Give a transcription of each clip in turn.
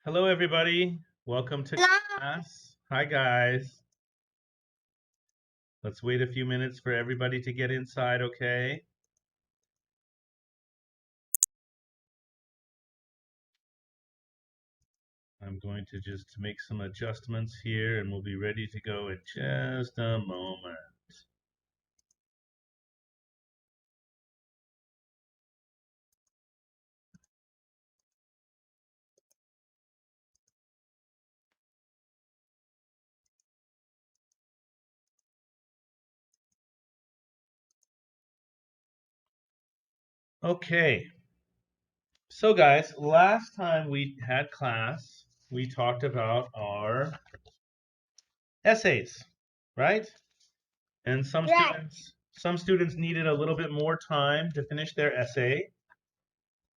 Hello, everybody. Welcome to class. Hi, guys. Let's wait a few minutes for everybody to get inside, okay? I'm going to just make some adjustments here and we'll be ready to go in just a moment. Okay. So, guys, last time we had class, we talked about our essays, right? And some students needed a little bit more time to finish their essay.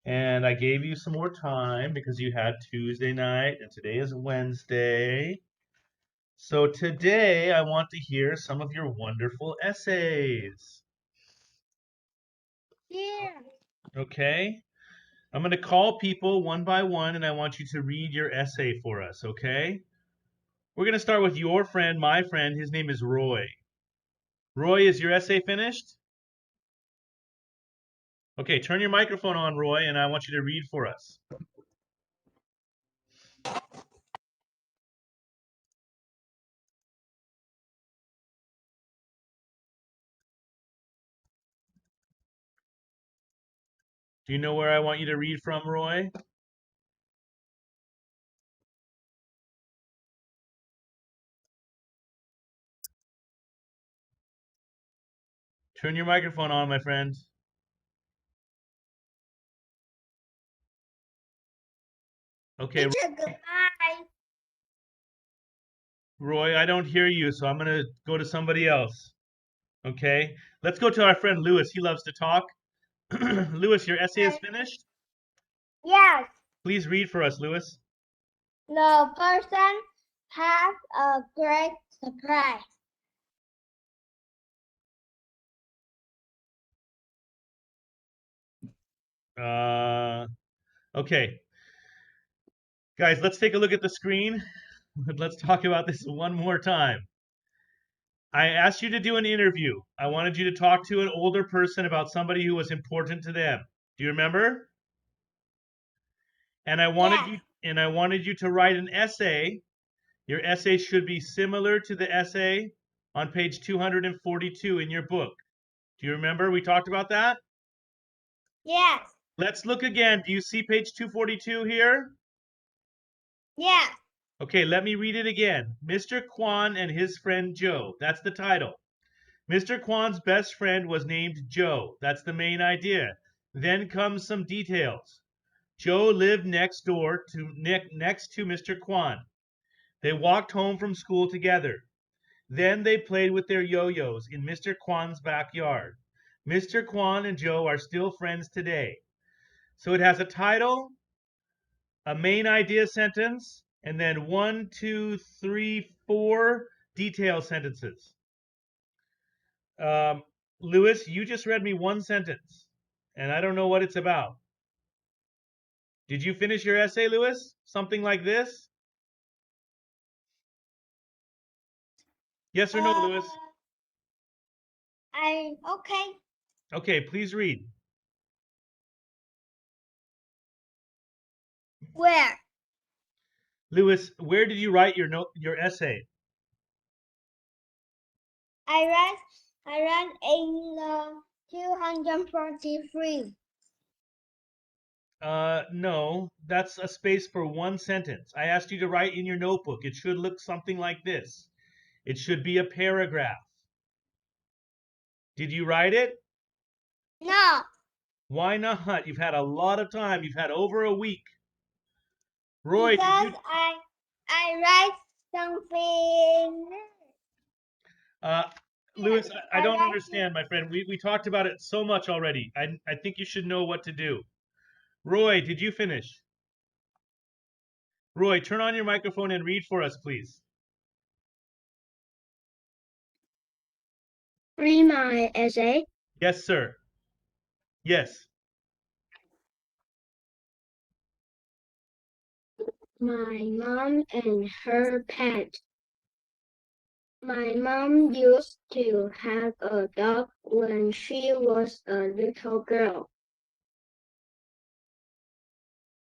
And I gave you some more time because you had Tuesday night and today is Wednesday. So today I want to hear some of your wonderful essays. Yeah. Okay? I'm going to call people one by one and I want you to read your essay for us, okay? We're going to start with your friend, my friend. His name is Roy. Roy, is your essay finished? Okay, turn your microphone on, Roy, and I want you to read for us. Do you know where I want you to read from, Roy? Turn your microphone on, my friend. Okay, Teacher, goodbye. Roy, I don't hear you, so I'm going to go to somebody else. Okay, let's go to our friend Lewis. He loves to talk. Lewis, your essay is finished? Yes. Please read for us, Lewis. The person has a great surprise. Okay. Guys, let's take a look at the screen. Let's talk about this one more time. I asked you to do an interview. I wanted you to talk to an older person about somebody who was important to them. Do you remember? And I wanted you to write an essay. Your essay should be similar to the essay on page 242 in your book. Do you remember we talked about that? Yes. Let's look again. Do you see page 242 here? Yes. Okay, let me read it again. Mr. Kwan and his friend Joe. That's the title. Mr. Kwan's best friend was named Joe. That's the main idea. Then comes some details. Joe lived next door to next to Mr. Kwan. They walked home from school together. Then they played with their yo-yos in Mr. Kwan's backyard. Mr. Kwan and Joe are still friends today. So it has a title, a main idea sentence, and then 1, 2, 3, 4 detail sentences. Um, Lewis, you just read me one sentence, and I don't know what it's about. Did you finish your essay, Lewis? Something like this? Yes or no, Lewis? Okay. Okay, please read. Where? Lewis, where did you write your essay? I read in the 243. No, that's a space for one sentence. I asked you to write in your notebook. It should look something like this. It should be a paragraph. Did you write it? No. Why not? You've had a lot of time. You've had over a week. Roy, did Because you? I write something. Uh, Yes. Lewis, I I don't write understand, my friend. We talked about it so much already. I think you should know what to do. Roy, did you finish? Roy, turn on your microphone and read for us, please. read my essay. Yes, sir. Yes. My mom and her pet. My mom used to have a dog when she was a little girl.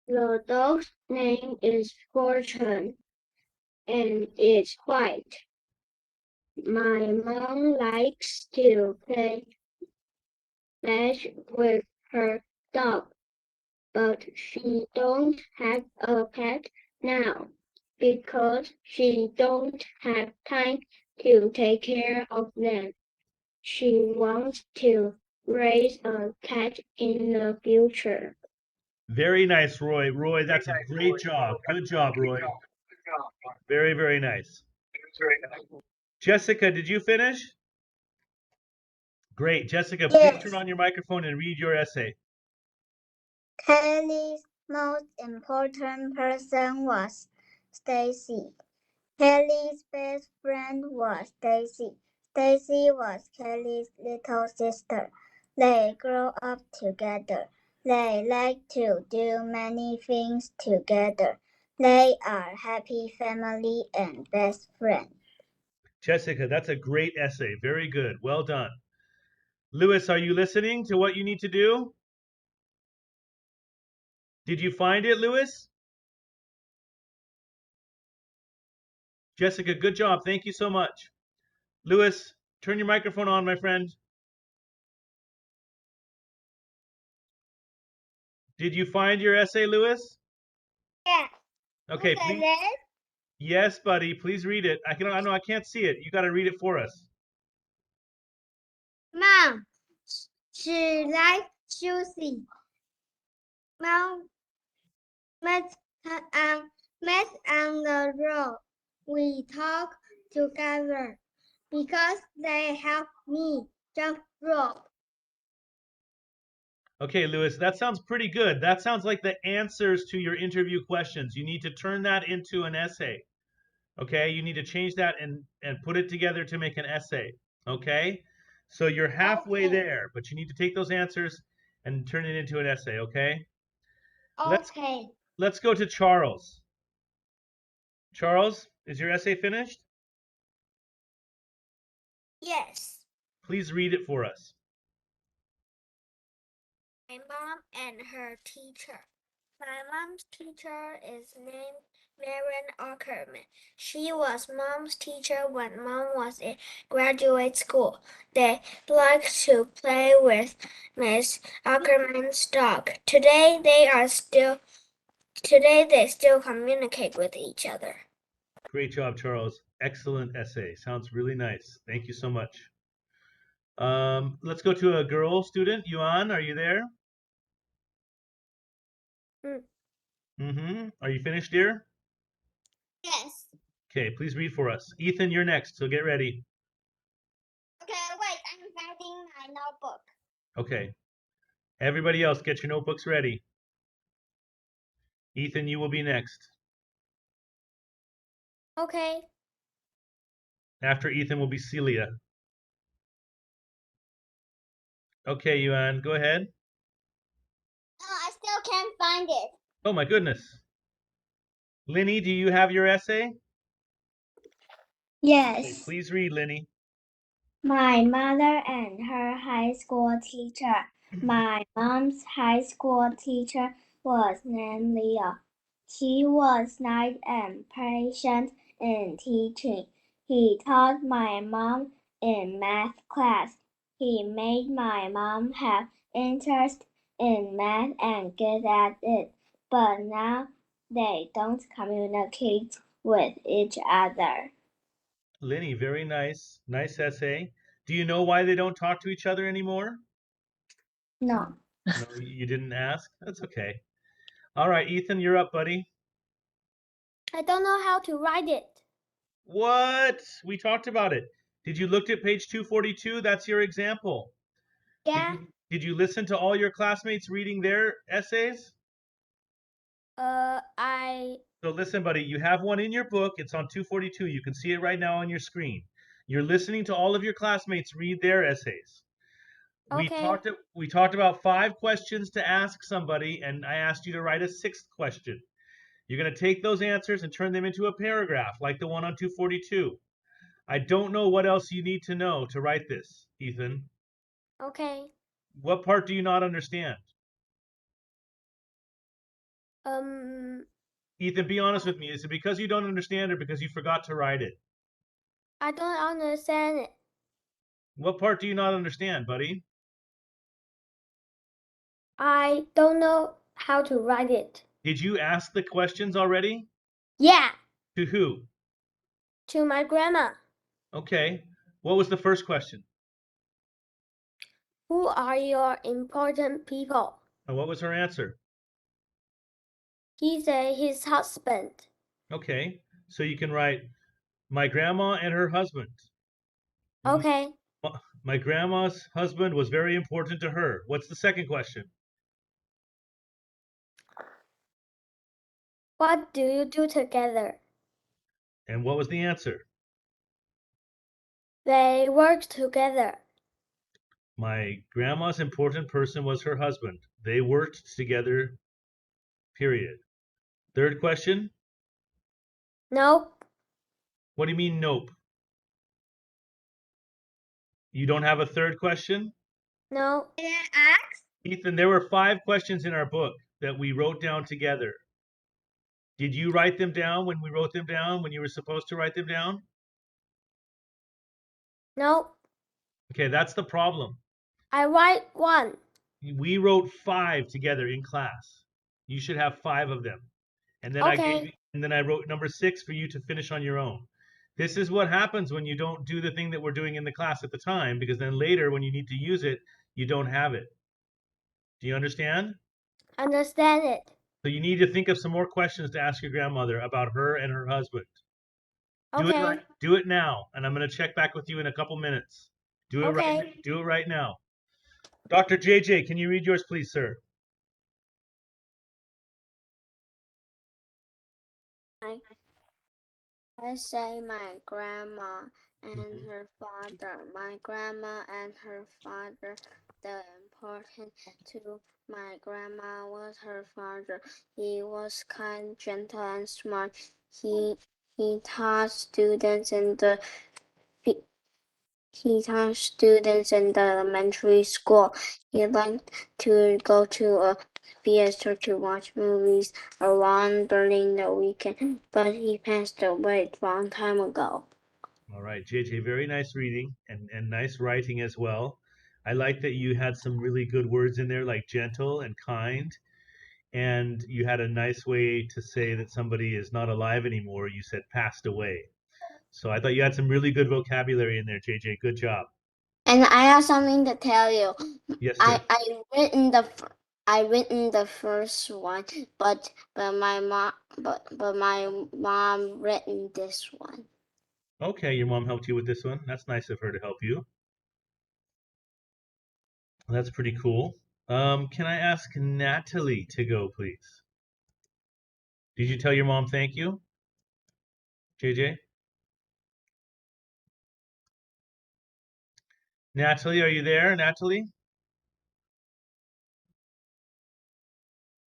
The dog's name is Fortune, and it's white. My mom likes to play fetch with her dog, but she don't have a pet now because she don't have time to take care of them. She wants to raise a cat in the future. Very nice, Roy. Roy, that's a great job. Good job, Roy. Very, very nice. Jessica, did you finish? Great. Jessica, please turn on your microphone and read your essay. Kelly's most important person was Stacy. Kelly's best friend was Daisy. Daisy was Kelly's little sister. They grew up together. They like to do many things together. They are happy family and best friends. Jessica, that's a great essay. Very good. Well done. Lewis, are you listening to what you need to do? Did you find it, Lewis? Jessica, good job. Thank you so much. Lewis, turn your microphone on, my friend. Did you find your essay, Lewis? Yeah. Okay, Look at please. this. Yes, buddy. Please read it. I know I can't see it. You got to read it for us. Mom, she likes Susie. Mom met met on the road. We talk together because they help me jump rope. Okay, Lewis, that sounds pretty good. That sounds like the answers to your interview questions. You need to turn that into an essay. Okay, you need to change that and put it together to make an essay. Okay, so you're halfway Okay. there, but you need to take those answers and turn it into an essay. Okay, let's Okay. let's go to Charles. Charles, is your essay finished? Yes. Please read it for us. My mom and her teacher. My mom's teacher is named Marian Ackerman. She was mom's teacher when mom was in graduate school. They liked to play with Miss Ackerman's dog. Today they still communicate with each other. Great job, Charles. Excellent essay. Sounds really nice. Thank you so much. Let's go to a girl student. Yuan, are you there? Are you finished, dear? Yes. Okay, please read for us. Ethan, you're next, so get ready. Okay, wait, I'm finding my notebook. Okay. Everybody else, get your notebooks ready. Ethan, you will be next. Okay. After Ethan will be Celia. Okay, Yuan, go ahead. No, I still can't find it. Oh my goodness. Linny, do you have your essay? Okay, Yes. please read, Linny. My mother and her high school teacher. My mom's high school teacher was named Leah. He was nice and patient in teaching. He taught my mom in math class. He made my mom have interest in math and good at it. But now they don't communicate with each other. Linny, very nice. Nice essay. Do you know why they don't talk to each other anymore? No. No, you didn't ask? That's okay. All right, Ethan, you're up, buddy. I don't know how to write it. What? We talked about it. Did you look at page 242? That's your example. Yeah. Did you listen to all your classmates reading their essays? So listen, buddy, you have one in your book. It's on 242. You can see it right now on your screen. You're listening to all of your classmates read their essays. Okay. We talked about 5 questions to ask somebody, and I asked you to write a 6th question. You're going to take those answers and turn them into a paragraph like the one on 242. I don't know what else you need to know to write this, Ethan. Okay. What part do you not understand? Ethan, be honest with me. Is it because you don't understand or because you forgot to write it? I don't understand it. What part do you not understand, buddy? I don't know how to write it. Did you ask the questions already? Yeah, To who? to my grandma. Okay. What was the first question? Who are your important people? And what was her answer? He said his husband. Okay. So you can write my grandma and her husband. Okay. My grandma's husband was very important to her. What's the second question? What do you do together? And what was the answer? They work together. My grandma's important person was her husband. They worked together, period. Third question? Nope. What do you mean, nope? You don't have a third question? No. Can I ask? Ethan, there were 5 questions in our book that we wrote down together. Did you write them down when we wrote them down, when you were supposed to write them down? Nope. Okay, that's the problem. I write one. We wrote 5 together in class. You should have 5 of them. And then Okay. I wrote number 6 for you to finish on your own. This is what happens when you don't do the thing that we're doing in the class at the time, because then later when you need to use it, you don't have it. Do you understand? Understand it. So you need to think of some more questions to ask your grandmother about her and her husband. Okay. Do it now, and I'm going to check back with you in a couple minutes. Do it Okay. right. Do it right now. Dr. JJ, can you read yours, please, sir? I say my grandma and her father. My grandma and her father. The important to my grandma was her father. He was kind, gentle, and smart. He taught students in the elementary school. He liked to go to a theater to watch movies around during the weekend, but he passed away a long time ago. All right, JJ, very nice reading and nice writing as well. I like that you had some really good words in there, like gentle and kind. And you had a nice way to say that somebody is not alive anymore. You said passed away. So I thought you had some really good vocabulary in there, JJ. Good job. And I have something to tell you. Yes, sir. I written the first one, but my mom written this one. Okay, your mom helped you with this one. That's nice of her to help you. That's pretty cool. Can I ask Natalie to go, please? Did you tell your mom thank you, JJ? Natalie, are you there, Natalie?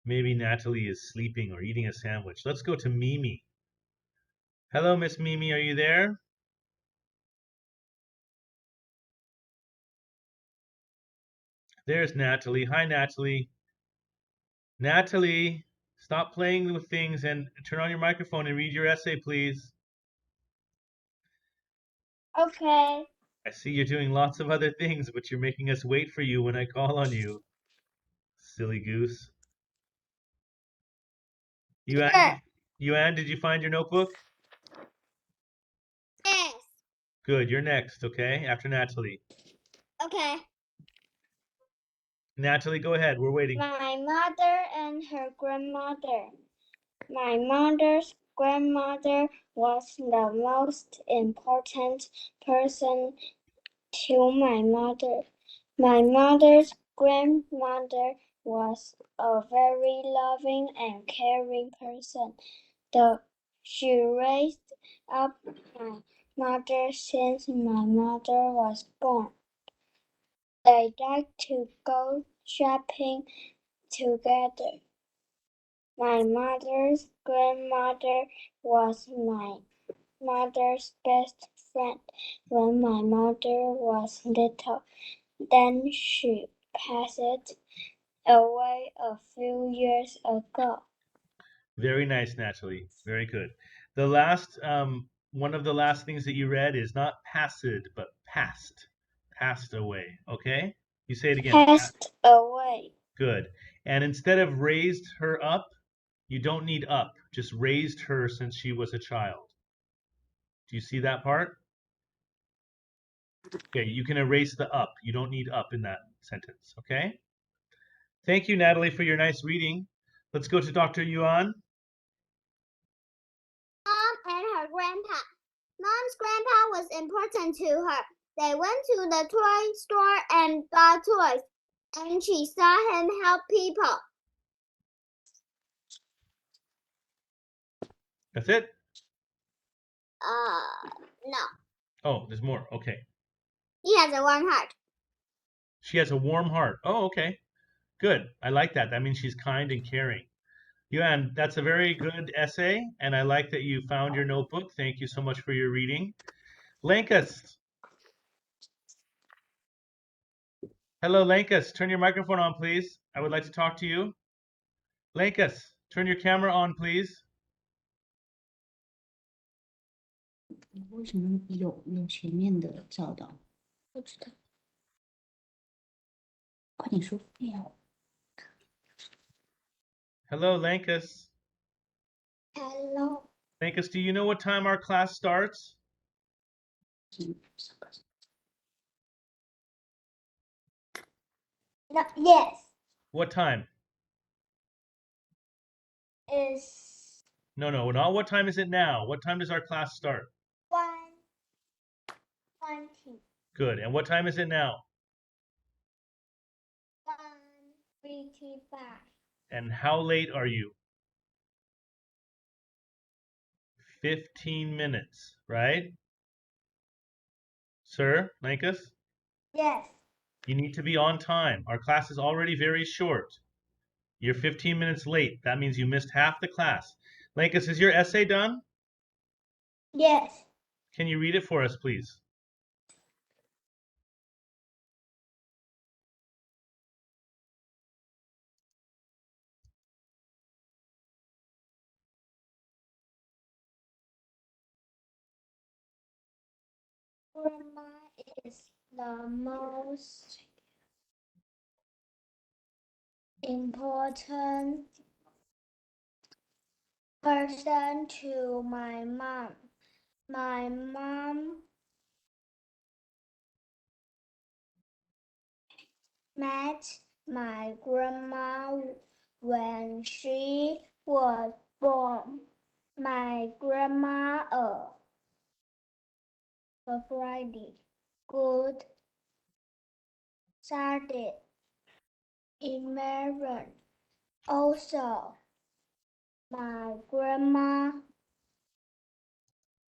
Maybe Natalie is sleeping or eating a sandwich. Let's go to Mimi. Hello, Miss Mimi, are you there? There's Natalie. Hi, Natalie. Natalie, stop playing with things and turn on your microphone and read your essay, please. Okay. I see you're doing lots of other things, but you're making us wait for you when I call on you. Silly goose. Yuan, did you find your notebook? Yes. Good, you're next, okay? After Natalie. Okay. Natalie, go ahead. We're waiting. My mother and her grandmother. My mother's grandmother was the most important person to my mother. My mother's grandmother was a very loving and caring person. She raised up my mother since my mother was born. They like to go shopping together. My mother's grandmother was my mother's best friend when my mother was little. Then she passed away a few years ago. Very nice, Natalie. Very good. The last, one of the last things that you read is not passed, but passed. Passed away. Okay? You say it again. Passed away. Good. And instead of raised her up, you don't need up. Just raised her since she was a child. Do you see that part? Okay, you can erase the up. You don't need up in that sentence. Okay? Thank you, Natalie, for your nice reading. Let's go to Dr. Yuan. Mom and her grandpa. Mom's grandpa was important to her. They went to the toy store and bought toys, and she saw him help people. That's it? No. Oh, there's more. Okay. He has a warm heart. She has a warm heart. Oh, okay. Good. I like that. That means she's kind and caring. Yuan, that's a very good essay, and I like that you found your notebook. Thank you so much for your reading. Lankus. Hello, Lankus. Turn your microphone on, please. I would like to talk to you. Lankus, turn your camera on, please. 为什么有前面的教导？不知道。快点说。Hello, Lankus. Hello. Lankus, do you know what time our class starts? No, yes. What time? Is No, not what time is it now. What time does our class start? 1:20. Good. And what time is it now? 1:55. And how late are you? 15 minutes, right? Sir, Lankus? Yes. You need to be on time. Our class is already very short. You're 15 minutes late. That means you missed half the class. Lankus, is your essay done? Yes. Can you read it for us, please? Grandma is the most important person to my mom. My mom met my grandma when she was born. My grandma a Friday. Good Saturday. Imagine. Also, my grandma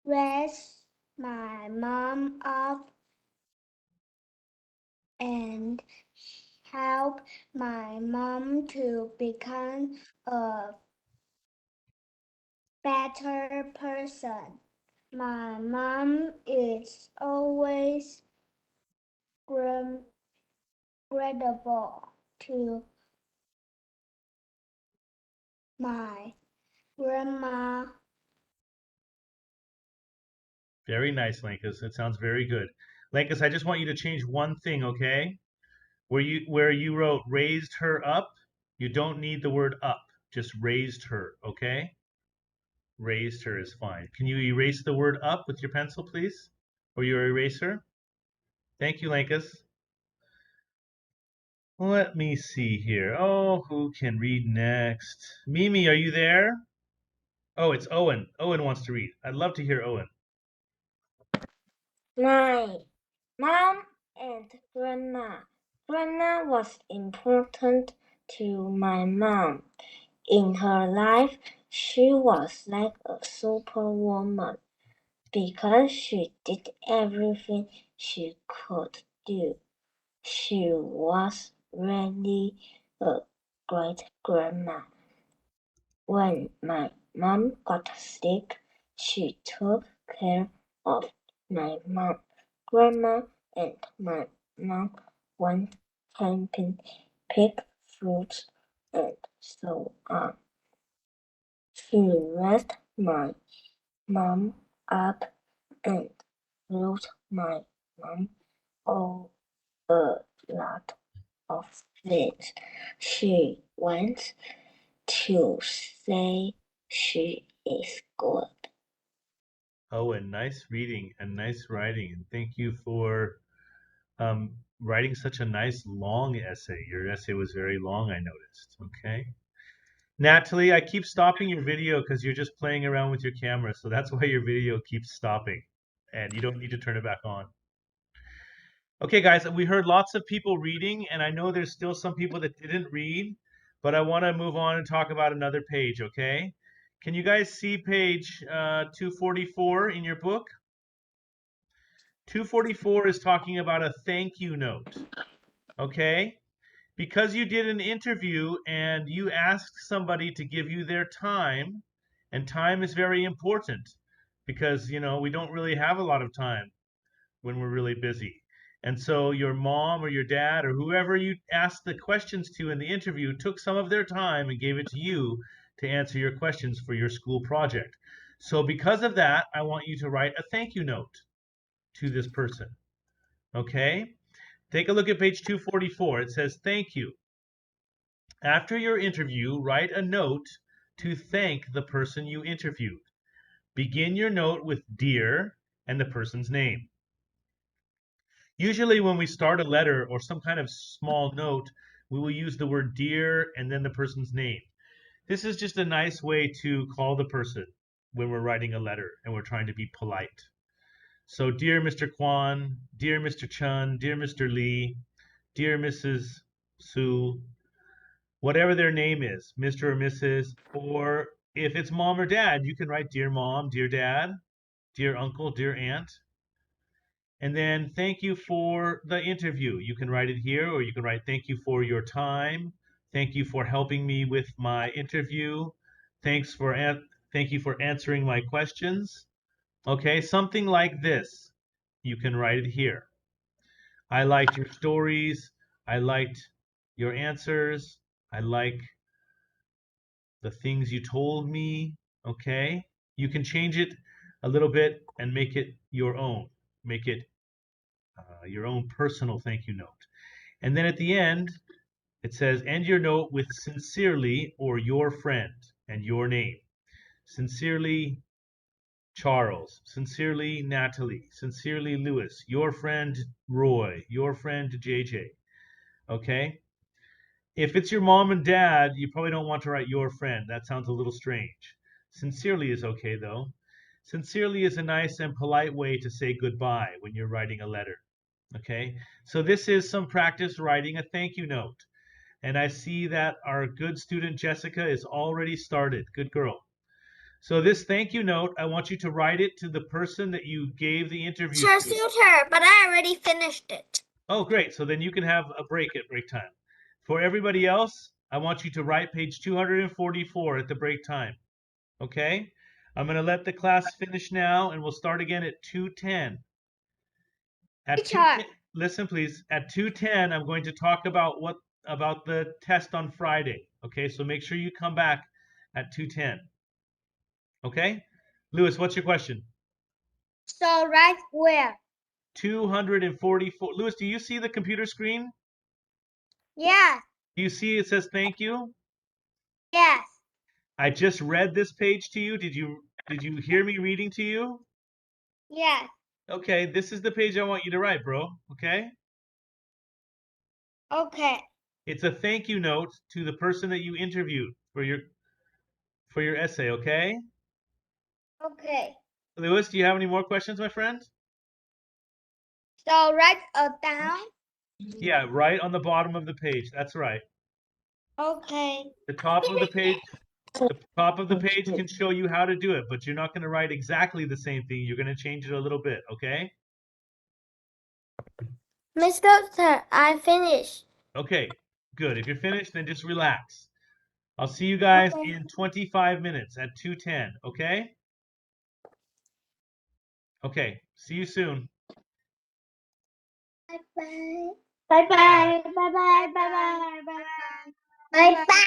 raised my mom up and helped my mom to become a better person. My mom is always grateful to my grandma. Very nice, Lankus. It sounds very good. Lankus, I just want you to change one thing, okay? Where you wrote raised her up, you don't need the word up. Just raised her, okay? Raised her is fine. Can you erase the word up with your pencil, please? Or your eraser? Thank you, Lankus. Let me see here. Oh, who can read next? Mimi, are you there? Oh, it's Owen. Owen wants to read. I'd love to hear Owen. My mom and grandma. Grandma was important to my mom. In her life, she was like a superwoman because she did everything she could do. She was really a great grandma. When my mom got sick, she took care of my mom. Grandma and my mom went camping, picked fruits, and so on. She raised my mom up and wrote my mom all a lot of things. She wants to say she is good. Oh, and nice reading and nice writing. And thank you for writing such a nice long essay. Your essay was very long, I noticed. Okay. Natalie, I keep stopping your video because you're just playing around with your camera. So that's why your video keeps stopping. And you don't need to turn it back on. Okay, guys, we heard lots of people reading, and I know there's still some people that didn't read, but I want to move on and talk about another page, okay? Can you guys see page 244 in your book? 244 is talking about a thank you note, okay? Because you did an interview and you asked somebody to give you their time, and time is very important because, you know, we don't really have a lot of time when we're really busy. And so your mom or your dad or whoever you asked the questions to in the interview took some of their time and gave it to you to answer your questions for your school project. So because of that, I want you to write a thank you note to this person. Okay? Take a look at page 244. It says, thank you. After your interview, write a note to thank the person you interviewed. Begin your note with dear and the person's name. Usually when we start a letter or some kind of small note, we will use the word dear and then the person's name. This is just a nice way to call the person when we're writing a letter and we're trying to be polite. So dear Mr. Kwan, dear Mr. Chun, dear Mr. Lee, dear Mrs. Su, whatever their name is, Mr. or Mrs. Or if it's mom or dad, you can write dear mom, dear dad, dear uncle, dear aunt. And then thank you for the interview. You can write it here, or you can write thank you for your time. Thank you for helping me with my interview. Thank you for answering my questions. Okay, something like this. You can write it here. I liked your stories. I liked your answers. I like the things you told me. Okay, you can change it a little bit and make it your own. Make it your own personal thank you note. And then at the end, it says, end your note with sincerely or your friend and your name. Sincerely, Charles. Sincerely, Natalie. Sincerely, Lewis. Your friend, Roy. Your friend, JJ. Okay? If it's your mom and dad, you probably don't want to write your friend. That sounds a little strange. Sincerely is okay, though. Sincerely is a nice and polite way to say goodbye when you're writing a letter. Okay, so this is some practice writing a thank you note. And I see that our good student Jessica is already started. Good girl. So this thank you note, I want you to write it to the person that you gave the interview Sure, to. tutor, but I already finished it. Oh, great. So then you can have a break at break time. For everybody else, I want you to write page 244 at the break time. Okay? I'm going to let the class finish now, and we'll start again at 2:10. At Teacher. 2:10, listen please. At 2:10, I'm going to talk about the test on Friday. Okay, so make sure you come back at 2:10. Okay, Lewis, what's your question? So right where? 244. Lewis, do you see the computer screen? Yes, Do you see it says thank you? yes, I just read this page to you. Did you hear me reading to you? yes. Okay, this is the page I want you to write, bro. Okay? Okay, It's a thank you note to the person that you interviewed for your essay, okay? okay. Lewis, do you have any more questions, my friend? So write down. Yeah, right on the bottom of the page. That's right. Okay. The top of the page can show you how to do it, but you're not going to write exactly the same thing. You're going to change it a little bit, okay? Miss Doctor, I finished. Okay, good. If you're finished, then just relax. I'll see you guys Okay. in 25 minutes at 2:10, okay? Okay, see you soon. Bye bye. Bye bye. Bye bye. Bye bye. Bye bye. Bye bye.